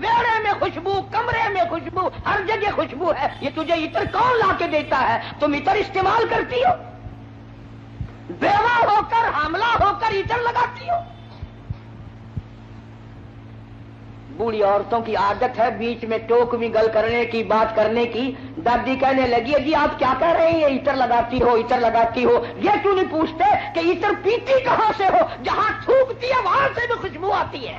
بیڑے میں خوشبو، کمرے میں خوشبو، ہر جگہ خوشبو ہے. یہ تجھے عطر کون لا کے دیتا ہے؟ تم عطر استعمال کرتی ہو؟ بیوہ ہو کر، حاملہ ہو کر عطر لگاتی ہو؟ بوڑھی عورتوں کی عادت ہے بیچ میں ٹوک بھی گل کرنے کی، بات کرنے کی. دادی کہنے لگی جی آپ کیا کہہ رہے ہیں؟ عطر لگاتی ہو، عطر لگاتی ہو. یہ کیوں نہیں پوچھتے کہ عطر پیتی کہاں سے ہو؟ جہاں تھوکتی ہے وہاں سے بھی خوشبو آتی ہے.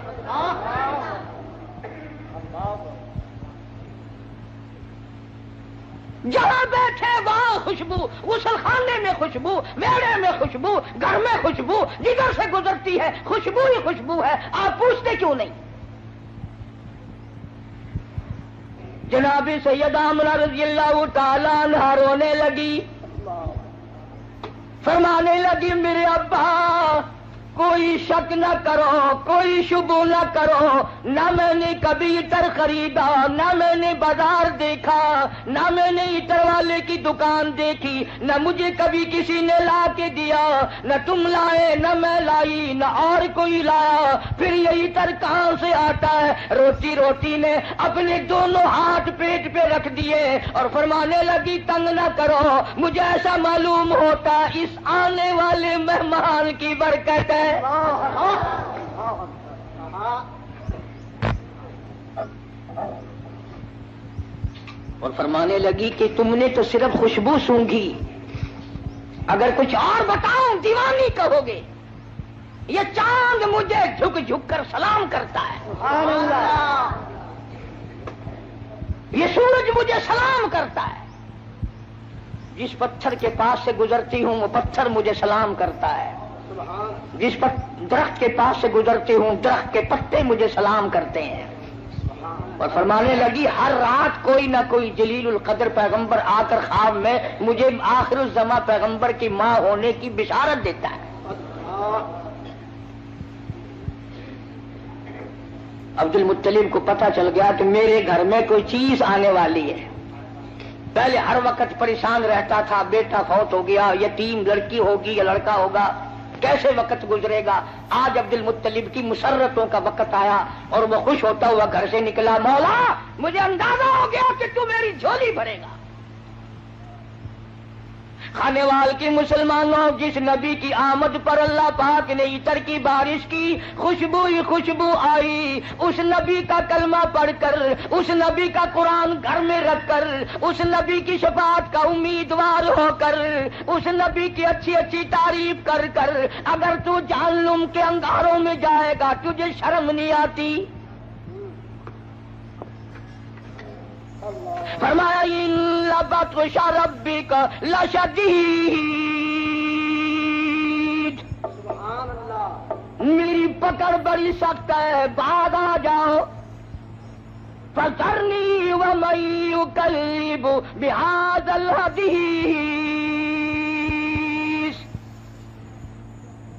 جہاں بیٹھے وہاں خوشبو، غسل خانے میں خوشبو، میڑے میں خوشبو، گھر میں خوشبو، جدھر سے گزرتی ہے خوشبو ہی خوشبو ہے. آپ پوچھتے کیوں نہیں؟ جناب سیدہ آمنہ رضی اللہ تعالیٰ عنہا رونے لگی، فرمانے لگی میرے ابا کوئی شک نہ کرو، کوئی شبہ نہ کرو، نہ میں نے کبھی عطر خریدا، نہ میں نے بازار دیکھا، نہ میں نے عطر والے کی دکان دیکھی، نہ مجھے کبھی کسی نے لا کے دیا، نہ تم لائے نہ میں لائی نہ اور کوئی لایا. پھر یہ عطر کہاں سے آتا ہے؟ روتی روتی نے اپنے دونوں ہاتھ پیٹ پہ رکھ دیے اور فرمانے لگی تنگ نہ کرو، مجھے ایسا معلوم ہوتا اس آنے والے مہمان کی برکت ہے. اور فرمانے لگی کہ تم نے تو صرف خوشبو سونگھی، اگر کچھ اور بتاؤں دیوانی کہو گے. یہ چاند مجھے جھک جھک کر سلام کرتا ہے، سبحان اللہ. یہ سورج مجھے سلام کرتا ہے. جس پتھر کے پاس سے گزرتی ہوں وہ پتھر مجھے سلام کرتا ہے. جس پر درخت کے پاس سے گزرتی ہوں درخت کے پتے مجھے سلام کرتے ہیں. اور فرمانے لگی ہر رات کوئی نہ کوئی جلیل القدر پیغمبر آ کر خواب میں مجھے آخر الزماں پیغمبر کی ماں ہونے کی بشارت دیتا ہے. عبد المطلب کو پتہ چل گیا کہ میرے گھر میں کوئی چیز آنے والی ہے. پہلے ہر وقت پریشان رہتا تھا، بیٹا فوت ہو گیا، یتیم لڑکی ہوگی یا لڑکا ہوگا، کیسے وقت گزرے گا. آج عبد المطلب کی مسرتوں کا وقت آیا اور وہ خوش ہوتا ہوا گھر سے نکلا. مولا مجھے اندازہ ہو گیا کہ تو میری جھولی بھرے گا. خانے وال کی مسلمانوں، جس نبی کی آمد پر اللہ پاک نے عطر کی بارش کی، خوشبو ہی خوشبو آئی. اس نبی کا کلمہ پڑھ کر، اس نبی کا قرآن گھر میں رکھ کر، اس نبی کی شفاعت کا امیدوار ہو کر، اس نبی کی اچھی اچھی تعریف کر کر اگر تو جہنم کے انگاروں میں جائے گا تجھے شرم نہیں آتی؟ فرمایا ان لبطش ربک لشدید، میری پکڑ بڑی سخت ہے، بعد آ جاؤ. فذرنی ومن یکذب بہذا الحدیث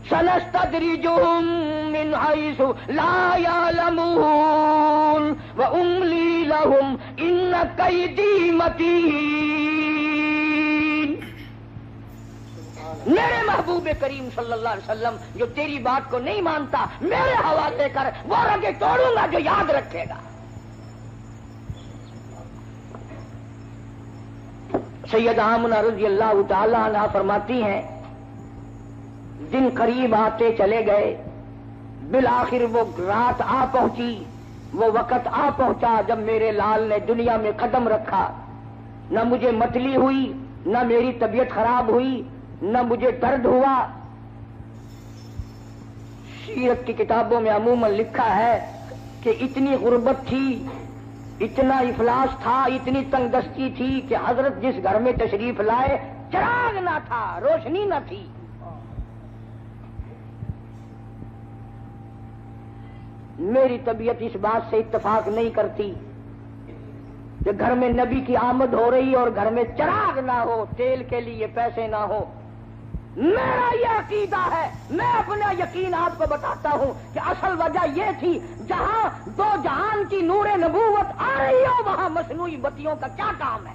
سنستدرجهم من حيث لا يعلمون وأملي لهم إن كيدي متين. میرے محبوب کریم صلی اللہ علیہ وسلم جو تیری بات کو نہیں مانتا میرے حوالے کر، وہ رگیں توڑوں گا جو یاد رکھے گا. سیدہ آمنہ رضی اللہ تعالی عنہا فرماتی ہیں دن قریب آتے چلے گئے، بالآخر وہ رات آ پہنچی، وہ وقت آ پہنچا جب میرے لال نے دنیا میں قدم رکھا. نہ مجھے متلی ہوئی، نہ میری طبیعت خراب ہوئی، نہ مجھے درد ہوا. سیرت کی کتابوں میں عموماً لکھا ہے کہ اتنی غربت تھی، اتنا افلاس تھا، اتنی تنگ دستی تھی کہ حضرت جس گھر میں تشریف لائے چراغ نہ تھا، روشنی نہ تھی. میری طبیعت اس بات سے اتفاق نہیں کرتی کہ گھر میں نبی کی آمد ہو رہی اور گھر میں چراغ نہ ہو، تیل کے لیے پیسے نہ ہو. میرا یہ عقیدہ ہے، میں اپنا یقین آپ کو بتاتا ہوں کہ اصل وجہ یہ تھی جہاں دو جہان کی نور نبوت آ رہی ہو وہاں مصنوعی بتیوں کا کیا کام ہے.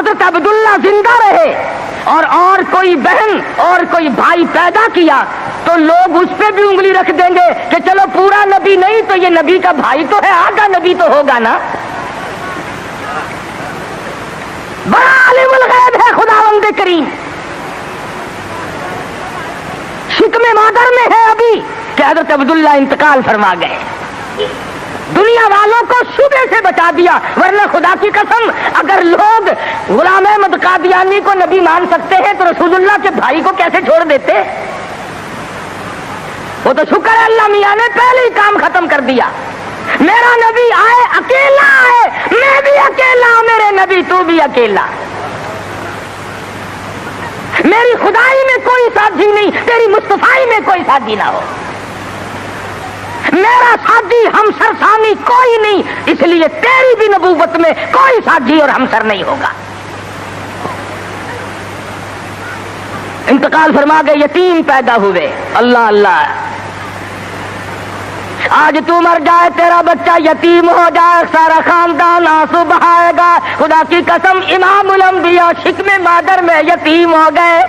حضرت عبداللہ زندہ رہے اور کوئی بہن اور کوئی بھائی پیدا کیا تو لوگ اس پہ بھی انگلی رکھ دیں گے کہ چلو پورا نبی نہیں تو یہ نبی کا بھائی تو ہے، آدھا نبی تو ہوگا نا۔ بڑا عالم الغیب ہے خداوند کریم، شکم مادر میں ہے ابھی کہ حضرت عبداللہ انتقال فرما گئے۔ دنیا والوں کو شبے سے بچا دیا، ورنہ خدا کی قسم اگر لوگ غلام احمد قادیانی کو نبی مان سکتے ہیں تو رسول اللہ کے بھائی کو کیسے چھوڑ دیتے؟ وہ تو شکر ہے اللہ میاں نے پہلے ہی کام ختم کر دیا۔ میرا نبی آئے اکیلا آئے، میں بھی اکیلا ہوں، میرے نبی تو بھی اکیلا، میری خدائی میں کوئی ساتھی نہیں، تیری مصطفائی میں کوئی ساتھی نہ ہو، میرا ساتھی ہمسر ثانی کوئی نہیں، اس لیے تیری بھی نبوت میں کوئی ساتھی اور ہمسر نہیں ہوگا۔ انتقال فرما گئے، یتیم پیدا ہوئے۔ اللہ اللہ، آج تو مر جائے تیرا بچہ یتیم ہو جائے، سارا خاندان آنسو بہائے گا۔ خدا کی قسم امام الانبیاء شکم مادر میں یتیم ہو گئے۔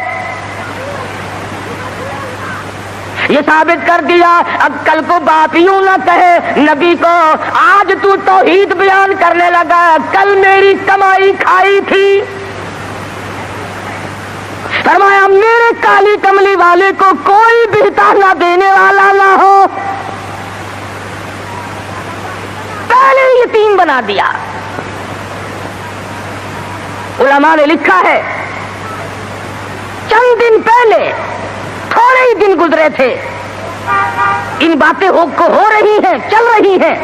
یہ ثابت کر دیا اب کل کو باپ یوں نہ کہے نبی کو، آج تو توحید بیان کرنے لگا، کل میری کمائی کھائی تھی۔ فرمایا میرے کالی کملی والے کو کوئی بھی تانا دینے والا نہ ہو، پہلے ہی یتیم بنا دیا۔ علماء نے لکھا ہے چند دن پہلے، تھوڑے ہی دن گزرے تھے، ان باتیں ہو رہی ہیں، چل رہی ہیں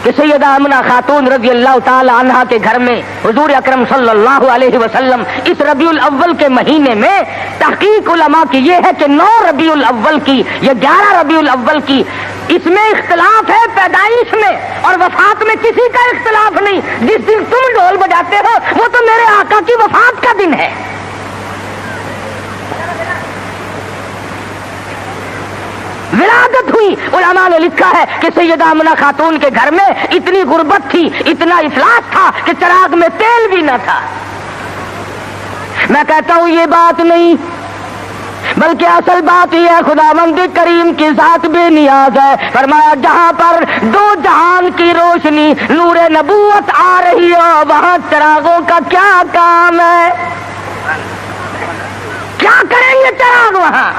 کہ سیدہ آمنہ خاتون رضی اللہ تعالی عنہا کے گھر میں حضور اکرم صلی اللہ علیہ وسلم اس ربیع الاول کے مہینے میں، تحقیق علماء کی یہ ہے کہ 9 ربیع الاول کی یا 11 ربیع الاول کی، اس میں اختلاف ہے پیدائش میں، اور وفات میں کسی کا اختلاف نہیں۔ جس دن تم ڈھول بجاتے ہو وہ تو میرے آقا کی وفات کا دن ہے۔ ولادت ہوئی۔ علماء نے لکھا ہے کہ سیدہ آمنہ خاتون کے گھر میں اتنی غربت تھی، اتنا افلاس تھا کہ چراغ میں تیل بھی نہ تھا۔ میں کہتا ہوں یہ بات نہیں، بلکہ اصل بات یہ ہے خداوند کریم کی ذات بے نیاز ہے۔ فرمایا جہاں پر 2 جہان کی روشنی نور نبوت آ رہی ہو وہاں چراغوں کا کیا کام ہے؟ کیا کریں گے چراغ وہاں؟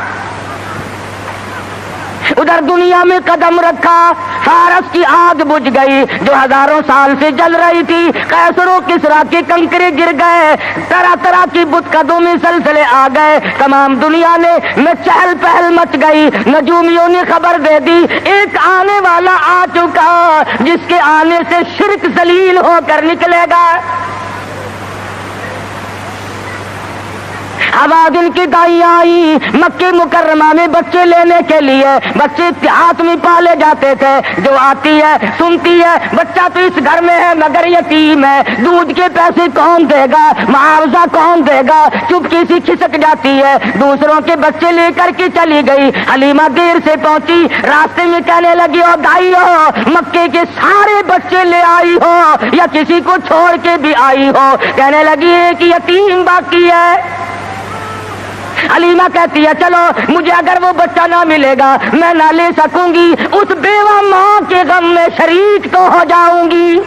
ادھر دنیا میں قدم رکھا، فارس کی آگ بجھ گئی جو ہزاروں سال سے جل رہی تھی، قیصر و کسریٰ کے کنکرے گر گئے، طرح طرح کی بت قدومی سلسلے آ گئے، تمام دنیا میں چہل پہل مچ گئی۔ نجومیوں نے خبر دے دی ایک آنے والا آ چکا جس کے آنے سے شرک ذلیل ہو کر نکلے گا۔ آواز ان کی دائی آئی مکہ مکرمہ میں بچے لینے کے لیے، بچے اتحاد میں پالے جاتے تھے، جو آتی ہے سنتی ہے بچہ تو اس گھر میں ہے مگر یتیم ہے، دودھ کے پیسے کون دے گا، معاوضہ کون دے گا، چپکی سی کھسک جاتی ہے، دوسروں کے بچے لے کر کے چلی گئی۔ حلیمہ دیر سے پہنچی، راستے میں کہنے لگی او دائی ہو مکے کے سارے بچے لے آئی ہو یا کسی کو چھوڑ کے بھی آئی ہو؟ کہنے لگی ایک یتیم باقی ہے۔ حلیمہ کہتی ہے چلو مجھے اگر وہ بچہ نہ ملے گا میں نہ لے سکوں گی، اس بیوہ ماں کے غم میں شریک تو ہو جاؤں گی۔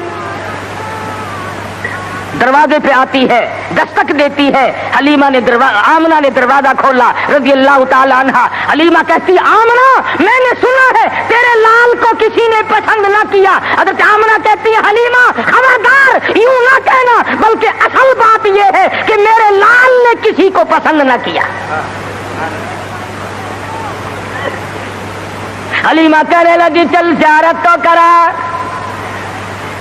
دروازے پہ آتی ہے، دستک دیتی ہے، حلیمہ نے آمنہ نے دروازہ کھولا رضی اللہ تعالی عنہ۔ حلیمہ کہتی آمنہ میں نے سنا ہے تیرے لال کو کسی نے پسند نہ کیا۔ حضرت آمنہ کہتی ہے حلیمہ خبردار یوں نہ کہنا، بلکہ اصل بات یہ ہے کہ میرے لال نے کسی کو پسند نہ کیا۔ حلیمہ کہنے لگی چل زیارت تو کرا،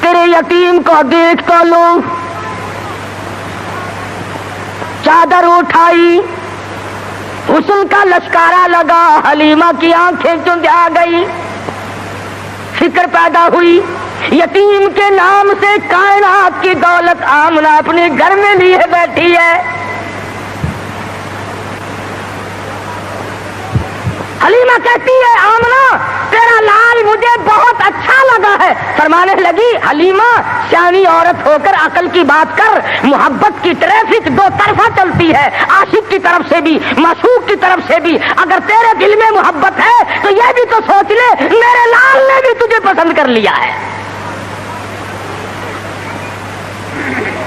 تیرے یتیم کو دیکھ تو لوں۔ چادر اٹھائی، حسن کا لشکارا لگا، حلیمہ کی آنکھیں چند آ گئی، فکر پیدا ہوئی یتیم کے نام سے کائنات کی دولت آمنہ اپنے گھر میں لیے بیٹھی ہے۔ حلیمہ کہتی ہے آمنہ تیرا لال مجھے بہت اچھا لگا ہے. فرمانے لگی حلیمہ سیانی عورت ہو کر عقل کی بات کر. محبت کی ٹریفک دو طرفہ چلتی ہے, عاشق کی طرف سے بھی معشوق کی طرف سے بھی. اگر تیرے دل میں محبت ہے تو یہ بھی تو سوچ لے میرے لال نے بھی تجھے پسند کر لیا ہے.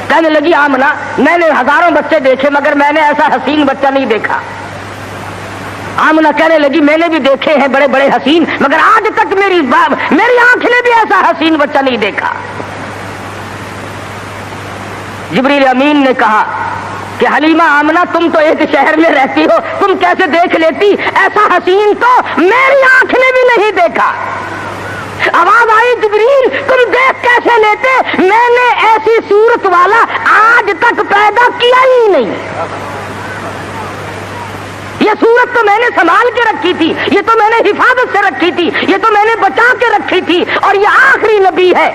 کہنے لگی آمنہ میں نے ہزاروں بچے دیکھے مگر میں نے ایسا حسین بچہ نہیں دیکھا. آمنہ کہنے لگی میں نے بھی دیکھے ہیں بڑے بڑے حسین مگر آج تک میری آنکھ نے بھی ایسا حسین بچہ نہیں دیکھا. جبریل امین نے کہا کہ حلیمہ آمنہ تم تو ایک شہر میں رہتی ہو, تم کیسے دیکھ لیتی؟ ایسا حسین تو میری آنکھ نے بھی نہیں دیکھا. آواز آئی جبریل تم دیکھ کیسے لیتے؟ میں نے ایسی صورت والا آج تک پیدا کیا ہی نہیں. یہ صورت تو میں نے سنبھال کے رکھی تھی, یہ تو میں نے حفاظت سے رکھی تھی, یہ تو میں نے بچا کے رکھی تھی, اور یہ آخری نبی ہے.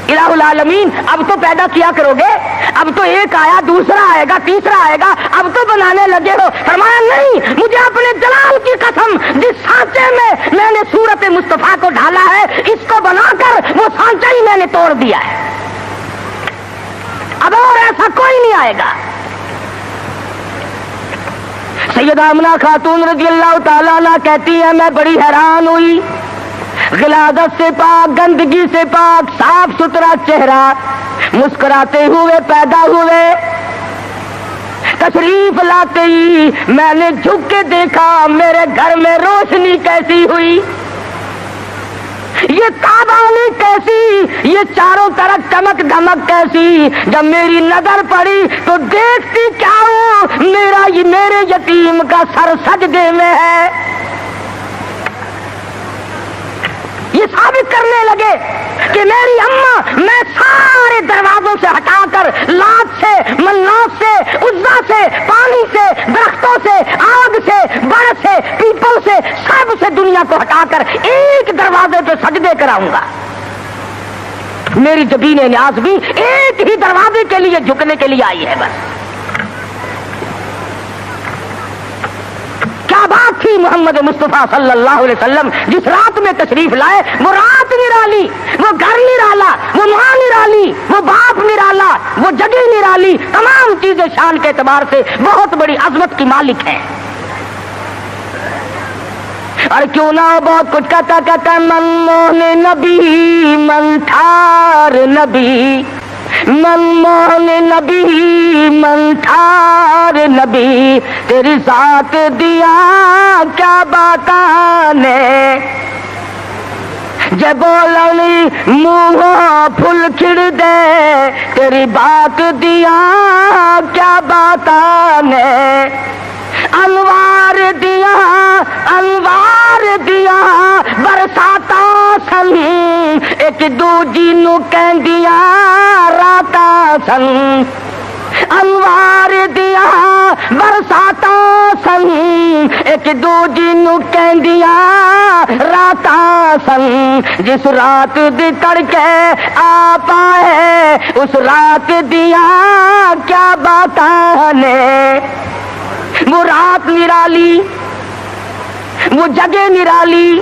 الہ العالمین اب تو پیدا کیا کرو گے, اب تو ایک آیا دوسرا آئے گا تیسرا آئے گا, اب تو بنانے لگے ہو. فرمایا نہیں, مجھے اپنے جلال کی قسم جس سانچے میں نے صورت مصطفیٰ کو ڈالا ہے اس کو بنا کر وہ سانچہ ہی میں نے توڑ دیا ہے. اب اور ایسا کوئی نہیں آئے گا. سیدہ آمنہ خاتون رضی اللہ تعالیٰ عنہ کہتی ہے میں بڑی حیران ہوئی. غلاظت سے پاک, گندگی سے پاک, صاف ستھرا چہرہ, مسکراتے ہوئے پیدا ہوئے. تشریف لاتے ہی میں نے جھک کے دیکھا میرے گھر میں روشنی کیسی ہوئی, یہ تابانی کیسی, یہ چاروں طرف چمک دھمک کیسی. جب میری نظر پڑی تو دیکھتی کیا ہوں, میرے یتیم کا سر سجدے میں ہے. یہ ثابت کرنے لگے کہ میری اماں میں سارے دروازوں سے ہٹا کر لات سے, منات سے, عزا سے, پانی سے, درختوں سے, آگ سے, برف سے, پیپل سے, سب سے دنیا کو ہٹا کر ایک دروازے پہ سجدے کراؤں گا. میری جبین نیاز بھی ایک ہی دروازے کے لیے جھکنے کے لیے آئی ہے. بس کیا بات تھی محمد مصطفیٰ صلی اللہ علیہ وسلم جس رات میں تشریف لائے. وہ رات نرالی, وہ گھر نرالا, وہ ماں نرالی, وہ باپ نرالا, وہ جگہ نرالی, تمام چیزیں شان کے اعتبار سے بہت بڑی عظمت کی مالک ہیں. اور کیوں نہ بہت کچھ کہتا من موہن نبی, من ٹھار نبی, من موہن نبی, من ٹھار نبی, تیری ذات دیا کیا باتانے, جے بولنی منہ پھل کھڑ دے, تیری بات دیا کیا باتانے. انوار دیا, انوار دیا برساتا سن, ایک دوجی نو کہندیا راتا سن. انوار دیا برساتا سن, ایک دوجی نو کہندیا راتا سن. جس رات دی تڑکے آ پائے اس رات دیا کیا باتانے. وہ رات نرالی, وہ جگہ نرالی,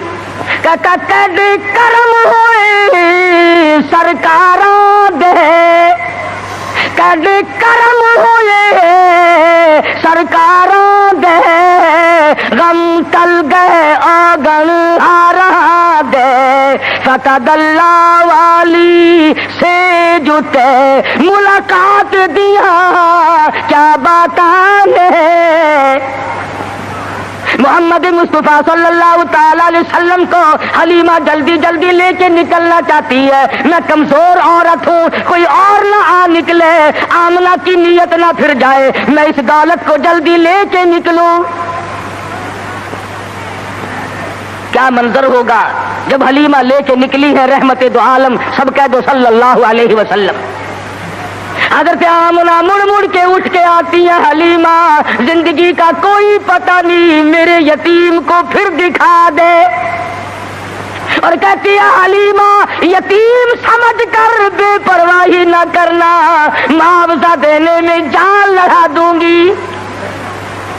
کہتا کڈ کرم ہوئے سرکاراں دے, کڈ کرم ہوئے سرکاراں دے, غم تل گئے آگن ہارا دے. فتح اللہ والی سے جتے ملاقات دیا کیا باتانے. محمد مصطفیٰ صلی اللہ تعالی علیہ وسلم کو حلیمہ جلدی جلدی لے کے نکلنا چاہتی ہے. میں کمزور عورت ہوں, کوئی اور نہ آ نکلے, آمنہ کی نیت نہ پھر جائے, میں اس دولت کو جلدی لے کے نکلوں. کیا منظر ہوگا جب حلیمہ لے کے نکلی ہے رحمت دو عالم, سب کہہ دو صلی اللہ علیہ وسلم. حضرت آمنہ مڑ مڑ کے اٹھ کے آتی ہے, حلیمہ زندگی کا کوئی پتہ نہیں, میرے یتیم کو پھر دکھا دے. اور کہتی ہے حلیمہ یتیم سمجھ کر بے پرواہی نہ کرنا, معاوضہ دینے میں جان لڑا دوں گی.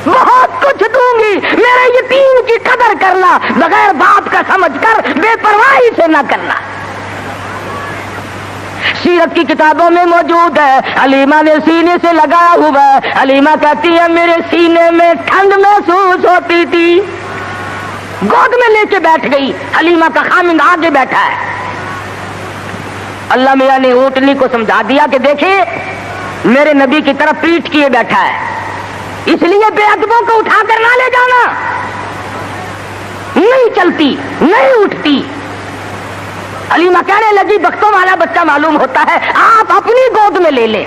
بہت کچھ دوں گی، میرے یتیم کی قدر کرنا، بغیر باپ کا سمجھ کر بے پرواہی سے نہ کرنا۔ سیرت کی کتابوں میں موجود ہے، حلیمہ نے سینے سے لگایا ہوا ہے، حلیمہ کہتی ہے میرے سینے میں ٹھنڈ محسوس ہوتی تھی، گود میں لے کے بیٹھ گئی، حلیمہ کا خامند آگے بیٹھا ہے۔ اللہ میاں نے اونٹنی کو سمجھا دیا کہ دیکھیں میرے نبی کی طرف پیٹھ کیے بیٹھا ہے، اس لیے بے ادبوں کو اٹھا کر نہ لے جانا، نہیں چلتی نہیں اٹھتی۔ حلیمہ کہنے لگی بختوں والا بچہ معلوم ہوتا ہے، آپ اپنی گود میں لے لیں۔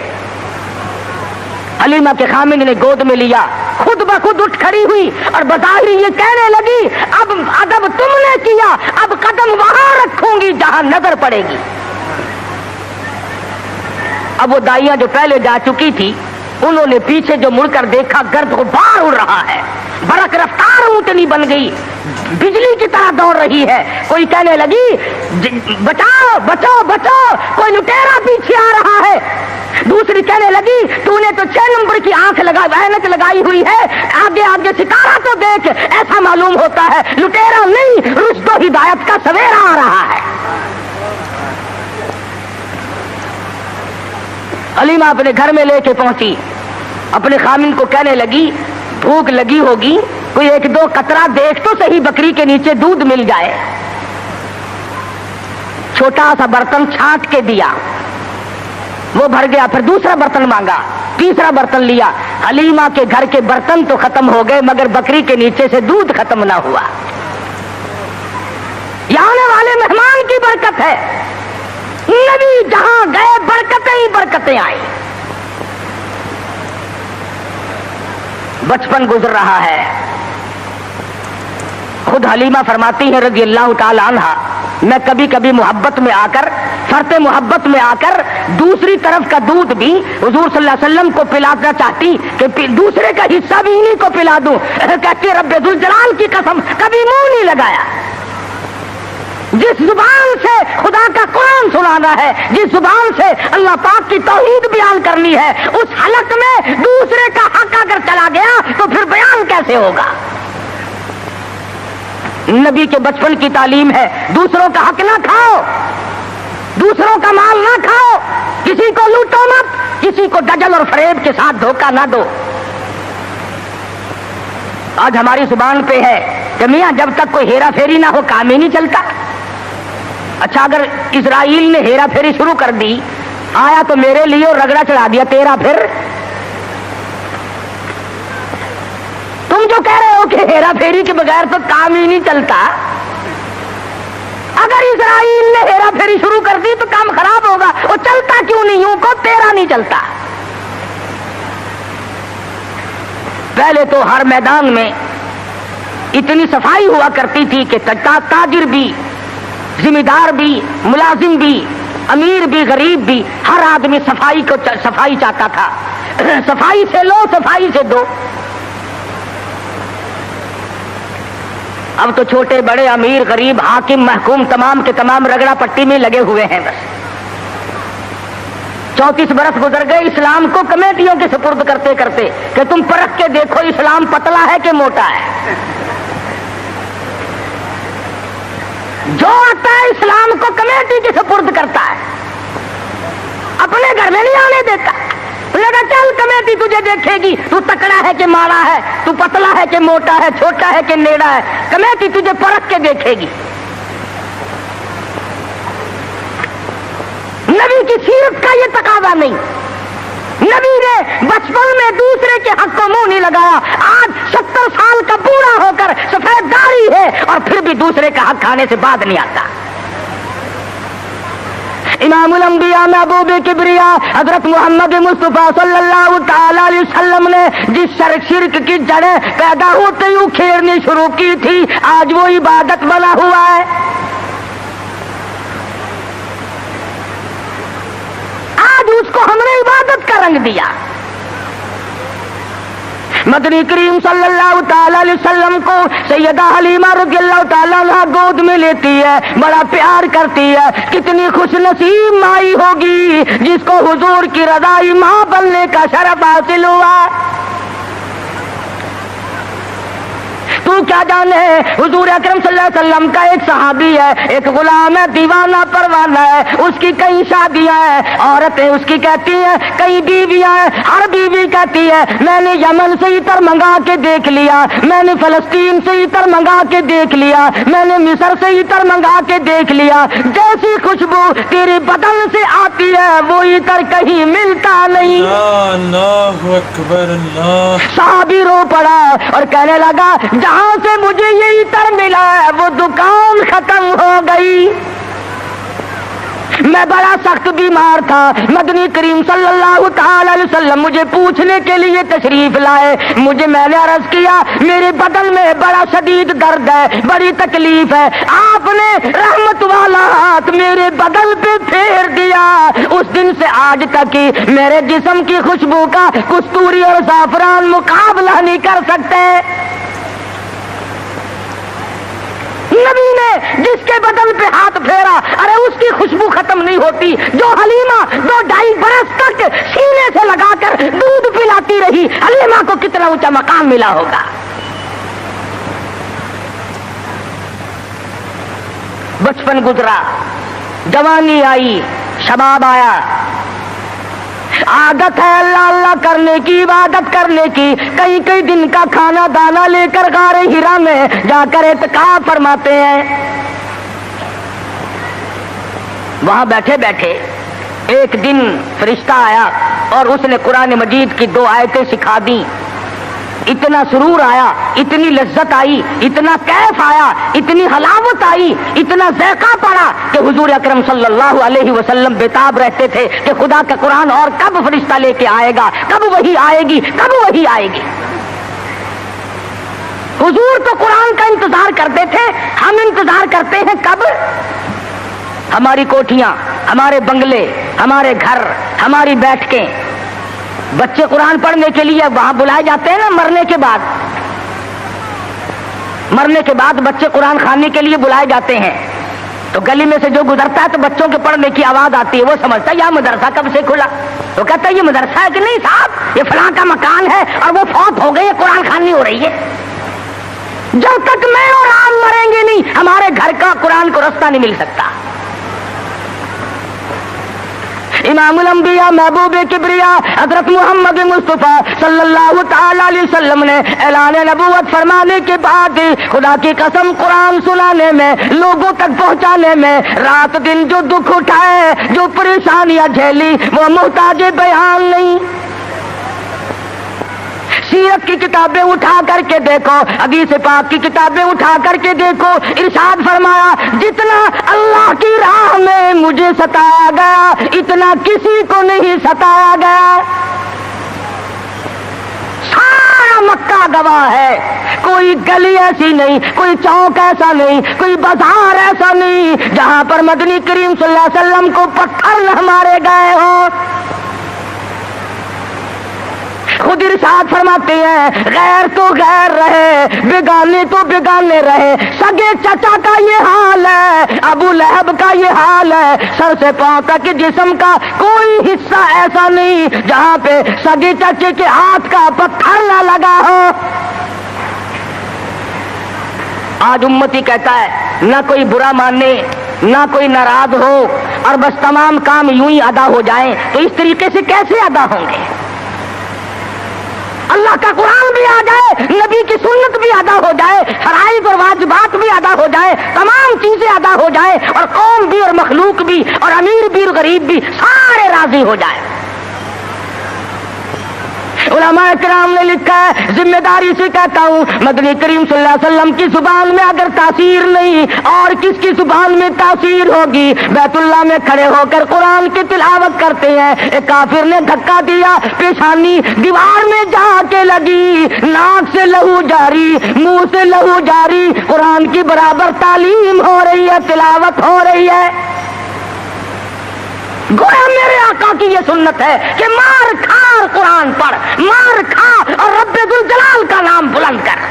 حلیمہ کے خامند نے گود میں لیا، خود بخود اٹھ کھڑی ہوئی اور بظاہر یہ کہنے لگی اب ادب تم نے کیا، اب قدم وہاں رکھوں گی جہاں نظر پڑے گی۔ اب وہ دائیاں جو پہلے جا چکی تھی انہوں نے پیچھے جو مڑ کر دیکھا، گرد غبار اڑ رہا ہے، برق رفتار اونٹنی بن گئی، بجلی کی طرح دوڑ رہی ہے۔ کوئی کہنے لگی بچاؤ بچاؤ بچاؤ، کوئی لٹیرا پیچھے آ رہا ہے۔ دوسری کہنے لگی تو نے تو 6 نمبر کی آنکھ اینک لگائی ہوئی ہے، آگے آگے ستارہ تو دیکھ، ایسا معلوم ہوتا ہے لٹیرا نہیں رشد و ہدایت کا سویرا آ رہا ہے۔ حلیمہ اپنے گھر میں لے کے پہنچی، اپنے خامند کو کہنے لگی بھوک لگی ہوگی، کوئی 1-2 قطرہ دیکھ تو صحیح بکری کے نیچے دودھ مل جائے۔ چھوٹا سا برتن چھانٹ کے دیا، وہ بھر گیا، پھر دوسرا برتن مانگا، تیسرا برتن لیا۔ حلیمہ کے گھر کے برتن تو ختم ہو گئے مگر بکری کے نیچے سے دودھ ختم نہ ہوا۔ یہ آنے والے مہمان کی برکت ہے، نبی جہاں گئے برکتیں ہی برکتیں آئی۔ بچپن گزر رہا ہے، خود حلیمہ فرماتی ہے رضی اللہ تعالی عنہا، میں کبھی کبھی محبت میں آ کر، فرط محبت میں آ کر دوسری طرف کا دودھ بھی حضور صلی اللہ علیہ وسلم کو پلانا چاہتی کہ دوسرے کا حصہ بھی انہیں کو پلا دوں، کہتی رب ذوالجلال کی قسم کبھی منہ نہیں لگایا۔ جس زبان سے خدا کا قرآن سنانا ہے، جس زبان سے اللہ پاک کی توحید بیان کرنی ہے، اس حلق میں دوسرے کا حق اگر چلا گیا تو پھر بیان کیسے ہوگا؟ نبی کے بچپن کی تعلیم ہے دوسروں کا حق نہ کھاؤ، دوسروں کا مال نہ کھاؤ، کسی کو لوٹو مت، کسی کو دجل اور فریب کے ساتھ دھوکہ نہ دو۔ آج ہماری زبان پہ ہے کہ میاں جب تک کوئی ہیرا پھیری نہ ہو کام ہی نہیں چلتا۔ اچھا اگر اسرائیل نے ہیرا پھیری شروع کر دی، آیا تو میرے لیے اور رگڑا چڑھا دیا تیرا، پھر تم جو کہہ رہے ہو کہ ہیرا پھیری کے بغیر تو کام ہی نہیں چلتا، اگر اسرائیل نے ہیرا پھیری شروع کر دی تو کام خراب ہوگا، وہ چلتا کیوں نہیں یوں کو تیرا نہیں چلتا۔ پہلے تو ہر میدان میں اتنی صفائی ہوا کرتی تھی کہ تاجر بھی، ذمہ دار بھی، ملازم بھی، امیر بھی، غریب بھی، ہر آدمی صفائی چاہتا تھا، صفائی سے لو صفائی سے دو۔ اب تو چھوٹے بڑے امیر غریب حاکم محکوم تمام کے تمام رگڑا پٹی میں لگے ہوئے ہیں۔ بس 34 برس گزر گئے اسلام کو کمیٹیوں کے سپرد کرتے کرتے کہ تم پرکھ کے دیکھو اسلام پتلا ہے کہ موٹا ہے۔ جو آتا ہے اسلام کو کمیٹی کے سپرد کرتا ہے، اپنے گھر میں نہیں آنے دیتا۔ لگا چل کمیٹی تجھے دیکھے گی، تو تکڑا ہے کہ ماڑا ہے، تو پتلا ہے کہ موٹا ہے، چھوٹا ہے کہ نیڑا ہے، کمیٹی تجھے پرکھ کے دیکھے گی۔ نبی کی سیرت کا یہ تقاضا نہیں، نبی نے بچپن میں دوسرے کے حق کو منہ نہیں لگایا۔ آج 70 سال کا بوڑھا ہو کر سفید داڑھی ہے اور پھر بھی دوسرے کا حق کھانے سے بعد نہیں آتا۔ امام الانبیاء محبوب کبریا حضرت محمد مصطفیٰ صلی اللہ تعالی علیہ وسلم نے جس شرک کی جڑیں پیدا ہوتے ہی اکھیڑنی شروع کی تھی، آج وہ عبادت بنا ہوا ہے۔ آج اس کو ہم نے عبادت کا رنگ دیا۔ مدنی کریم صلی اللہ تعالی علیہ وسلم کو سیدہ حلیمہ رضی اللہ تعالیٰ عنہ گود میں لیتی ہے، بڑا پیار کرتی ہے۔ کتنی خوش نصیب مائی ہوگی جس کو حضور کی رضائی ماں بننے کا شرف حاصل ہوا۔ تو کیا جانے حضور اکرم صلی اللہ علیہ وسلم کا ایک صحابی ہے, ایک غلام ہے, دیوانہ پروانہ ہے, اس کی کئی شادیاں ہیں, عورتیں اس کی کہتی ہیں, کئی بیویاں ہیں, ہر بیوی کہتی ہے میں نے یمن سے عطر منگا کے دیکھ لیا, میں نے فلسطین سے عطر منگا کے دیکھ لیا, میں نے مصر سے عطر منگا کے دیکھ لیا, جیسی خوشبو تیرے بدن سے آتی ہے وہ عطر کہیں ملتا نہیں. اللہ اکبر اللہ. صحابی رو پڑا اور کہنے لگا جہاں سے مجھے یہ عطر ملا ہے وہ دکان ختم ہو گئی, میں بڑا سخت بیمار تھا, مدنی کریم صلی اللہ تعالی علیہ وسلم مجھے پوچھنے کے لیے تشریف لائے, میں نے عرض کیا میرے بدن میں بڑا شدید درد ہے, بڑی تکلیف ہے, آپ نے رحمت والا ہاتھ میرے بدن پہ پھیر دیا, اس دن سے آج تک ہی میرے جسم کی خوشبو کا کستوری اور زعفران مقابلہ نہیں کر سکتے. نبی نے جس کے بدن پہ ہاتھ پھیرا, ارے اس کی خوشبو ختم نہیں ہوتی. جو حلیمہ 2-2.5 برس تک سینے سے لگا کر دودھ پلاتی رہی, حلیمہ کو کتنا اونچا مقام ملا ہوگا. بچپن گزرا, جوانی آئی, شباب آیا, عادت ہے اللہ اللہ کرنے کی, عبادت کرنے کی. کئی دن کا کھانا دانا لے کر غار ہرا میں جا کر اعتکاف فرماتے ہیں. وہاں بیٹھے بیٹھے ایک دن فرشتہ آیا اور اس نے قرآن مجید کی 2 آیتیں سکھا دی. اتنا سرور آیا, اتنی لذت آئی, اتنا کیف آیا, اتنی حلاوت آئی, اتنا ذائقہ پڑا کہ حضور اکرم صلی اللہ علیہ وسلم بےتاب رہتے تھے کہ خدا کا قرآن اور کب فرشتہ لے کے آئے گا, کب وہی آئے گی, کب وہی آئے گی. حضور تو قرآن کا انتظار کرتے تھے, ہم انتظار کرتے ہیں کب. ہماری کوٹھیاں, ہمارے بنگلے, ہمارے گھر, ہماری بیٹھکیں, بچے قرآن پڑھنے کے لیے وہاں بلائے جاتے ہیں نا. مرنے کے بعد بچے قرآن خانے کے لیے بلائے جاتے ہیں, تو گلی میں سے جو گزرتا ہے تو بچوں کے پڑھنے کی آواز آتی ہے, وہ سمجھتا ہے یہ مدرسہ کب سے کھلا. وہ کہتا ہے یہ مدرسہ ہے کہ نہیں صاحب, یہ فلاں کا مکان ہے اور وہ فوت ہو گئی ہے, قرآن خوانی ہو رہی ہے. جب تک میں اور آپ مریں گے نہیں ہمارے گھر کا قرآن کو رستہ نہیں مل سکتا. امام الانبیاء محبوب کبریا حضرت محمد مصطفیٰ صلی اللہ تعالی علیہ وسلم نے اعلان نبوت فرمانے کے بعد خدا کی قسم قرآن سنانے میں, لوگوں تک پہنچانے میں رات دن جو دکھ اٹھائے, جو پریشانیاں جھیلی, وہ محتاج بیان نہیں. سیرت کی کتابیں اٹھا کر کے دیکھو, حدیث پاک کی کتابیں اٹھا کر کے دیکھو, ارشاد فرمایا جتنا اللہ کی راہ میں مجھے ستایا گیا اتنا کسی کو نہیں ستایا گیا. سارا مکہ گواہ ہے, کوئی گلی ایسی نہیں, کوئی چوک ایسا نہیں, کوئی بازار ایسا نہیں جہاں پر مدنی کریم صلی اللہ علیہ وسلم کو پتھر نہ مارے گئے ہوں. خود ارشاد فرماتے ہیں غیر تو غیر رہے, بیگانے تو بیگانے رہے, سگے چچا کا یہ حال ہے, ابو لہب کا یہ حال ہے, سر سے پاؤں تک جسم کا کوئی حصہ ایسا نہیں جہاں پہ سگے چچے کے ہاتھ کا پتھر نہ لگا ہو. آج امتی کہتا ہے نہ کوئی برا مانے, نہ کوئی ناراض ہو, اور بس تمام کام یوں ہی ادا ہو جائیں. تو اس طریقے سے کیسے ادا ہوں گے؟ اللہ کا قرآن بھی آ جائے, نبی کی سنت بھی ادا ہو جائے, فرائض اور واجبات بھی ادا ہو جائے, تمام چیزیں ادا ہو جائے, اور قوم بھی اور مخلوق بھی اور امیر بھی اور غریب بھی سارے راضی ہو جائے. علماء کرام نے لکھا ہے, ذمہ داری سے کہتا ہوں, مدنی کریم صلی اللہ علیہ وسلم کی زبان میں اگر تاثیر نہیں اور کس کی زبان میں تاثیر ہوگی؟ بیت اللہ میں کھڑے ہو کر قرآن کی تلاوت کرتے ہیں, ایک کافر نے دھکا دیا, پیشانی دیوار میں جا کے لگی, ناک سے لہو جاری, منہ سے لہو جاری, قرآن کی برابر تعلیم ہو رہی ہے, تلاوت ہو رہی ہے. گویا میرے آقا کی یہ سنت ہے کہ مار کھا اور قرآن پڑھ, مار کھا اور رب ذوالجلال کا نام بلند کر.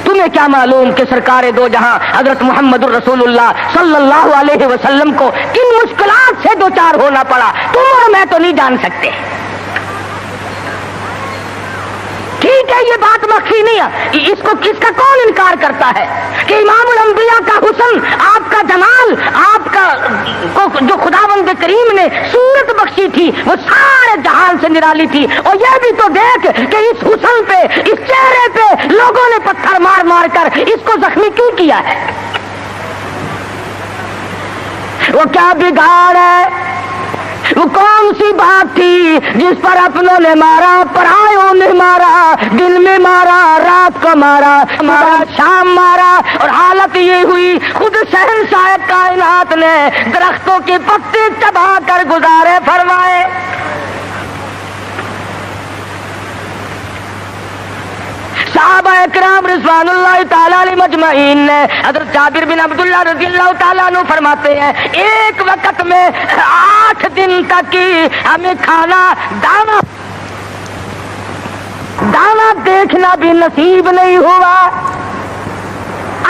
تمہیں کیا معلوم کہ سرکار دو جہاں حضرت محمد الرسول اللہ صلی اللہ علیہ وسلم کو کن مشکلات سے دوچار ہونا پڑا, تم اور میں تو نہیں جان سکتے. کہ یہ بات مخفی نہیں ہے، اس کو کس کا کون انکار کرتا ہے کہ امام الانبیاء کا حسن، آپ کا جمال، آپ کا جو خداوند کریم نے صورت بخشی تھی وہ سارے جہان سے نرالی تھی. اور یہ بھی تو دیکھ کہ اس حسن پہ، اس چہرے پہ لوگوں نے پتھر مار مار کر اس کو زخمی کیوں کیا ہے؟ وہ کیا بگاڑ ہے؟ وہ کون سی بات تھی جس پر اپنوں نے مارا، پرایوں نے مارا، دن میں مارا، رات کو مارا، شام مارا، اور حالت یہ ہوئی خود شہنشاہ کائنات نے درختوں کے پتے چبا کر گزارے فرمائے. صحابہ اکرام رضوان اللہ تعالیٰ علیہ مجمعین نے، حضرت جابر بن عبداللہ رضی اللہ تعالیٰ عنہ فرماتے ہیں ایک وقت میں 8 دن تک کی ہمیں کھانا دانا دیکھنا بھی نصیب نہیں ہوا.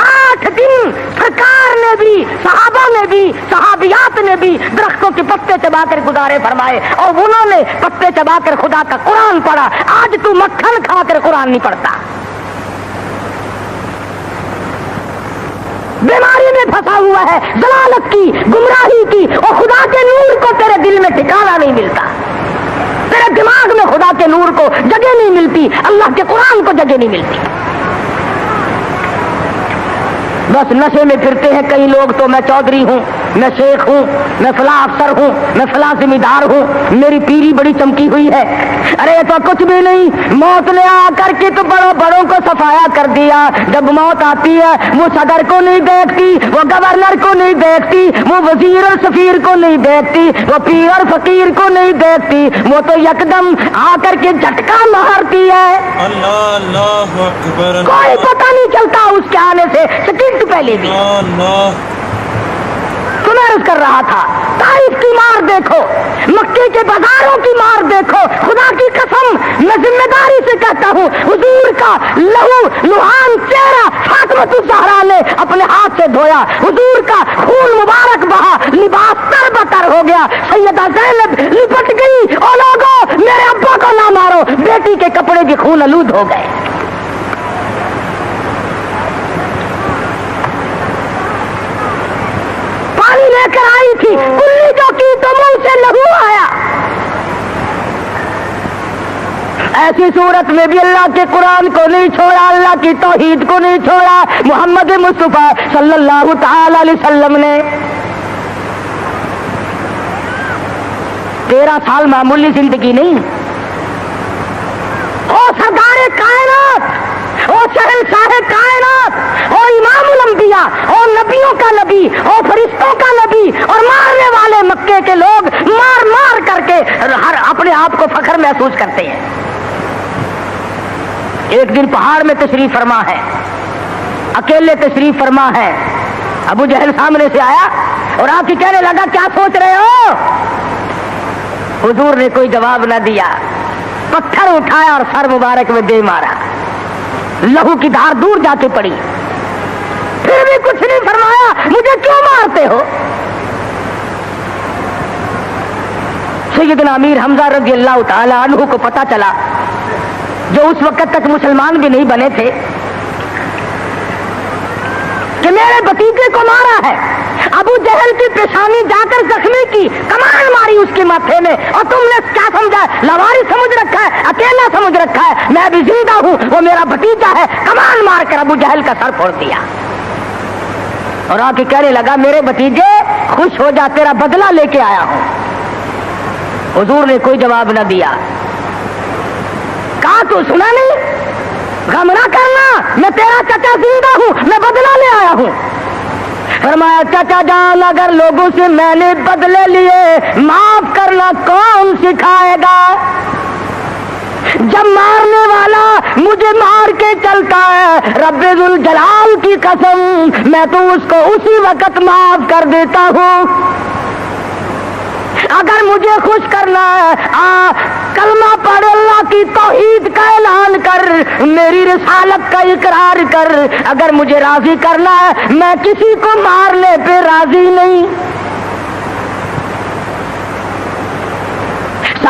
8 دن سرکار نے بھی، صحابہ نے بھی، صحابیات نے بھی درختوں کے پتے چبا کر گزارے فرمائے، اور انہوں نے پتے چبا کر خدا کا قرآن پڑھا. آج تو مکھن کھا کر قرآن نہیں پڑھتا، بیماری میں پھنسا ہوا ہے، ضلالت کی، گمراہی کی، اور خدا کے نور کو تیرے دل میں ٹھکانا نہیں ملتا، تیرے دماغ میں خدا کے نور کو جگہ نہیں ملتی، اللہ کے قرآن کو جگہ نہیں ملتی. بس نشے میں پھرتے ہیں کئی لوگ تو میں چودھری ہوں، میں شیخ ہوں، میں فلاں افسر ہوں، میں فلاں ذمہ دار ہوں، میری پیری بڑی چمکی ہوئی ہے. ارے تو کچھ بھی نہیں، موت نے آ کر کے تو بڑوں کو صفایا کر دیا. جب موت آتی ہے وہ صدر کو نہیں دیکھتی، وہ گورنر کو نہیں دیکھتی، وہ وزیر اور سفیر کو نہیں دیکھتی، وہ پیر اور فقیر کو نہیں دیکھتی، وہ تو یکدم آ کر کے جھٹکا مارتی ہے. اللہ اللہ اکبر. کوئی پتہ نہیں چلتا اس کے آنے سے سیکنڈ پہلے بھی. اللہ عرض کر رہا تھا طائف کی مار دیکھو، مکے کے بازاروں کی مار دیکھو. خدا کی قسم میں ذمہ داری سے کہتا ہوں، حضور کا لہو لہان چہرہ فاطمۃ الزہرا نے اپنے ہاتھ سے دھویا، حضور کا خون مبارک بہا، لباس تر بتر ہو گیا. سیدہ زینب لپٹ گئی، او لوگوں میرے ابا کو نہ مارو، بیٹی کے کپڑے بھی خون آلود ہو گئے. لے کر آئی تھی، کلی جو کی تو منہ سے لہو آیا. ایسی صورت میں بھی اللہ کے قرآن کو نہیں چھوڑا، اللہ کی توحید کو نہیں چھوڑا. محمد مصطفیٰ صلی اللہ تعالی علیہ وسلم نے 13 سال معمولی زندگی نہیں. او سردار کائنات، او شہنشاہ کائنات، او امام الانبیاء، او نبیوں کا نبی، او فرشتوں کا نبی، اور مارنے والے مکے کے لوگ مار مار کر کے ہر اپنے آپ کو فخر محسوس کرتے ہیں. ایک دن پہاڑ میں تشریف فرما ہے، اکیلے تشریف فرما ہے. ابو جہل سامنے سے آیا اور آپ کی کہنے لگا کیا سوچ رہے ہو؟ حضور نے کوئی جواب نہ دیا، پتھر اٹھایا اور سر مبارک میں دے مارا. لہو کی دھار دور جا کے پڑی، پھر بھی کچھ نہیں فرمایا. مجھے کیوں مارتے ہو؟ سیدنا امیر حمزہ رضی اللہ تعالی عنہ کو پتا چلا، جو اس وقت تک مسلمان بھی نہیں بنے تھے، کہ میرے بھتیجے کو مارا ہے. ابو جہل کی پیشانی جا کر زخمی کی، کمان ماری اس کے ماتھے میں، اور تم نے کیا سمجھا؟ لواری سمجھ رکھا ہے، اکیلا سمجھ رکھا ہے. میں بھی زندہ ہوں، وہ میرا بھتیجا ہے. کمان مار کر ابو جہل کا سر پھوڑ دیا، اور آ کے کہنے لگا میرے بھتیجے خوش ہو جا، تیرا بدلہ لے کے آیا ہوں. حضور نے کوئی جواب نہ دیا. کہا تو سنا نہیں؟ غم نہ کرنا، میں تیرا چچا زندہ ہوں، میں بدلہ لے آیا ہوں. فرمایا چچا جان اگر لوگوں سے میں نے بدلے لیے، معاف کرنا کون سکھائے گا؟ جب مارنے والا مجھے مار کے چلتا ہے، رب ذوالجلال کی قسم میں تو اس کو اسی وقت معاف کر دیتا ہوں. اگر مجھے خوش کرنا ہے، کلمہ پڑھ، اللہ کی توحید کا اعلان کر، میری رسالت کا اقرار کر. اگر مجھے راضی کرنا ہے، میں کسی کو مارنے پہ راضی نہیں.